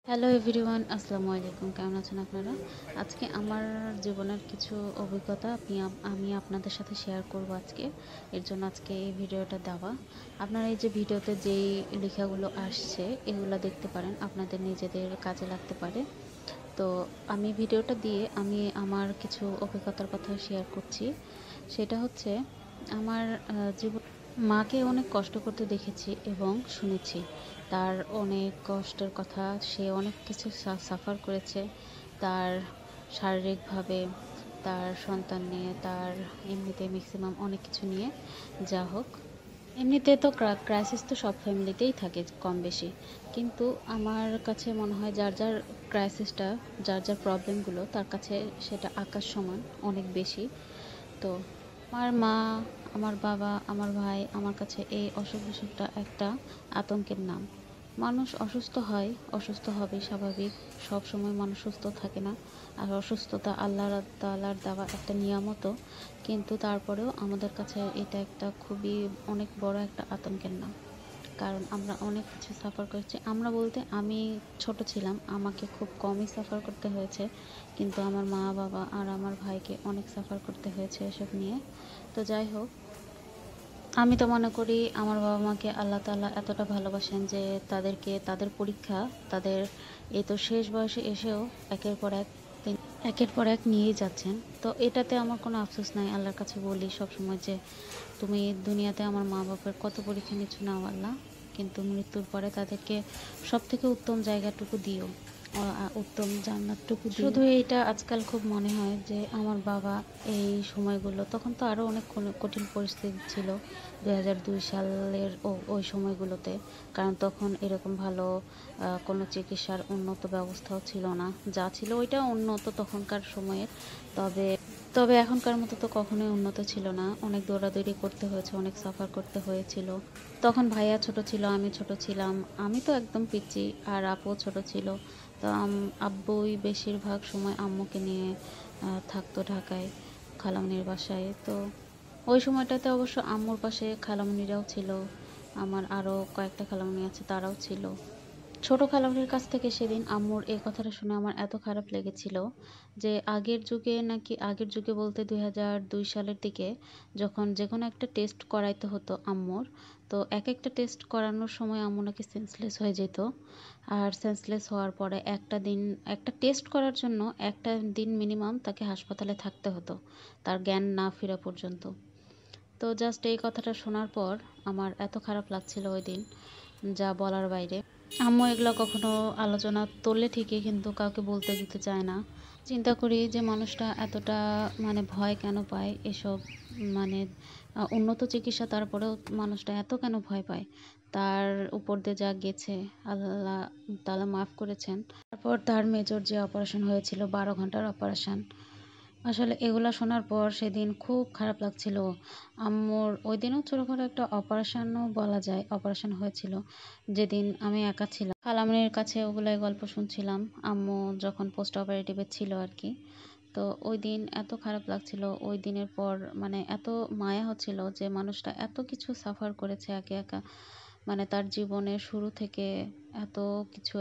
Hello everyone, আসসালামু আলাইকুম। কেমন আছেন আপনারা? আজকে আমার জীবনের কিছু অভিজ্ঞতা আমি আপনাদের সাথে শেয়ার করব আজকে। এর জন্য আজকে এই ভিডিওটা দেওয়া। আপনারা এই যে ভিডিওতে যেই লেখাগুলো আসছে এগুলো দেখতে পারেন, আপনাদের নিজেদের কাজে লাগতে পারে। তো আমি ভিডিওটা দিয়ে আমি আমার কিছু অভিজ্ঞতার কথা শেয়ার করছি। সেটা হচ্ছে আমার জীবন মাকে অনেক কষ্ট করতে দেখেছি এবং শুনেছি তার অনেক কষ্টের কথা। সে অনেক কিছু সাফার করেছে তার শারীরিকভাবে, তার সন্তান নিয়ে, তার এমনিতে ম্যাক্সিমাম অনেক কিছু নিয়ে। যা হোক, এমনিতে তো ক্রাইসিস তো সব ফ্যামিলিতেই থাকে কম বেশি, কিন্তু আমার কাছে মনে হয় যার যার ক্রাইসিসটা, যার যার প্রবলেমগুলো তার কাছে সেটা আকাশ সমান অনেক বেশি। তো আমার মা, আমার বাবা, আমার ভাই, আমার কাছে এই অসুখ বিসুখটা একটা আতঙ্কের নাম। মানুষ অসুস্থ হয়, অসুস্থ হবে স্বাভাবিক। সব সময় মানুষ সুস্থ থাকে না। আর অসুস্থতা আল্লাহ তাআলার দেওয়া একটা নিয়ামতও, কিন্তু তারপরেও আমাদের কাছে এটা একটা খুবই অনেক বড় একটা আতঙ্কের নাম। কারণ আমরা অনেক কিছু সাফার করেছি। আমরা বলতে আমি ছোট ছিলাম, আমাকে খুব কমই সাফার করতে হয়েছে, কিন্তু আমার মা বাবা আর আমার ভাইকে অনেক সাফার করতে হয়েছে এসব নিয়ে। তো যাই হোক, আমি তো মনে করি আমার বাবা মাকে আল্লাহ তাআলা এতটা ভালোবাসেন যে তাদেরকে তাদের পরীক্ষা, তাদের এই তো শেষ বয়সে এসেও একের পর এক তিনি একের পর এক নিয়েই যাচ্ছেন। তো এটাতে আমার কোনো আফসোস নাই। আল্লাহর কাছে বলি সবসময় যে তুমি দুনিয়াতে আমার মা বাবার কত পরীক্ষা নিচ্ছ নাও আল্লাহ, কিন্তু মৃত্যুর পরে তাদেরকে সব থেকে উত্তম জায়গাটুকু দিও, উত্তম জান্নাতটুকু দিও। শুধু এইটা আজকাল খুব মনে হয় যে আমার বাবা এই সময়গুলো, তখন তো আরও অনেক কঠিন পরিস্থিতি ছিল 2002 সালের ওই সময়গুলোতে। কারণ তখন এরকম ভালো কোনো চিকিৎসার উন্নত ব্যবস্থাও ছিল না। যা ছিল ওইটা উন্নত তখনকার সময়ের। তবে তবে এখনকার মতো তো কখনোই উন্নত ছিল না। অনেক দৌড়াদৌড়ি করতে হয়েছে, অনেক সাফার করতে হয়েছিল। তখন ভাইয়া ছোট ছিল, আমি ছোট ছিলাম। আমি তো একদম পিচ্চি, আর আপুও ছোট ছিল। তো আব্বুই বেশিরভাগ সময় আম্মুকে নিয়ে থাকতো ঢাকায়, খালামণির বাসায়। তো ওই সময়টাতে অবশ্য আম্মুর পাশে খালামণিরাও ছিল। আমার আরও কয়েকটা খালামণি আছে, তারাও ছিল। ছোট খালামণির কাছ থেকে সেদিন আম্মুর এই কথাটা শুনে আমার এত খারাপ লেগেছিল যে আগের যুগে বলতে 2002 সালের দিকে যখন যে কোনো একটা টেস্ট করাইতে হতো আম্মুর, তো এক একটা টেস্ট করানোর সময় আম্মু নাকি সেন্সলেস হয়ে যেত। আর সেন্সলেস হওয়ার পরে একটা টেস্ট করার জন্য একটা দিন মিনিমাম তাকে হাসপাতালে থাকতে হতো, তার জ্ঞান না ফেরা পর্যন্ত। তো জাস্ট এই কথাটা শোনার পর আমার এত খারাপ লাগছিল ওই দিন, যা বলার বাইরে। আম্মু এগুলো কখনো আলোচনা তোলে ঠিকই, কিন্তু কাউকে বলতে দিতে চায় না। চিন্তা করি যে মানুষটা এতটা মানে ভয় কেন পায় এসব, মানে উন্নত চিকিৎসা তারপরেও মানুষটা এত কেন ভয় পায়। তার উপর দিয়ে যা গেছে আল্লাহ তাআলা মাফ করেছেন। তারপর তার মেজর যে অপারেশন হয়েছিল, 12 ঘন্টার অপারেশন, আসলে এগুলা শোনার পর সেদিন খুব খারাপ লাগছিল। আম্মুর ওই দিনও ছোটোখাটো একটা অপারেশনও বলা যায়, অপারেশন হয়েছিল। যেদিন আমি একা ছিলাম, খালামণির কাছে ওগুলাই গল্প শুনছিলাম, আম্মু যখন পোস্ট অপারেটিভে ছিল আর কি। তো ওই দিন এত খারাপ লাগছিল, ওই দিনের পর মানে এত মায়া হচ্ছিল যে মানুষটা এত কিছু সাফার করেছে একা একা, মানে তার জীবনের শুরু থেকে এত কিছু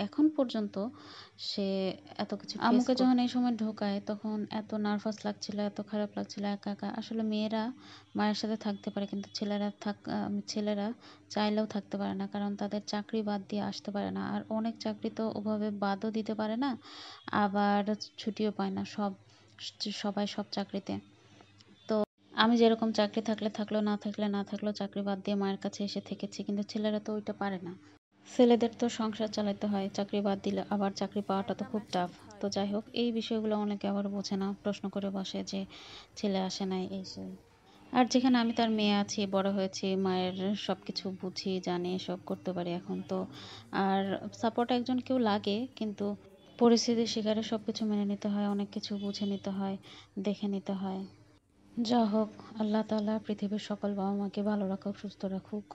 এখন পর্যন্ত সে এত কিছু আম্মুকে যখন এই সময় ঢোকায় তখন এত নার্ভাস লাগছিল, এত খারাপ লাগছিল একা একা। আসলে মেয়েরা মায়ের সাথে থাকতে পারে, কিন্তু ছেলেরা চাইলেও থাকতে পারে না, কারণ তাদের চাকরি বাদ দিয়ে আসতে পারে না। আর অনেক চাকরি তো ওভাবে বাদও দিতে পারে না, আবার ছুটিও পায় না সবাই সব চাকরিতে। তো আমি যেরকম চাকরি থাকলে থাকলো, না থাকলে না থাকলো, চাকরি বাদ দিয়ে মায়ের কাছে এসে থেকেছি, কিন্তু ছেলেরা তো ওইটা পারে না। ছেলেদের তো সংসার চালাতে হয়, চাকরি বাদ দিলে আবার চাকরি পাওয়াটা তো খুব টাফ। তো যাই হোক, এই বিষয়গুলো অনেকে আবার বোঝে না, প্রশ্ন করে বসে যে ছেলে আসে নাই এই সেই। আর যেখানে আমি তার মেয়ে আছি, বড় হয়েছি, মায়ের সব কিছু বুঝি জানি, সব করতে পারি এখন তো। আর সাপোর্ট একজন কেউ লাগে, কিন্তু পরিস্থিতির শিকারে সব কিছু মেনে নিতে হয়, অনেক কিছু বুঝে নিতে হয়, দেখে নিতে হয়। যা হোক, আল্লাহ তাআলা পৃথিবীর সকল বাবা মাকে ভালো রাখুক, সুস্থ রাখুক।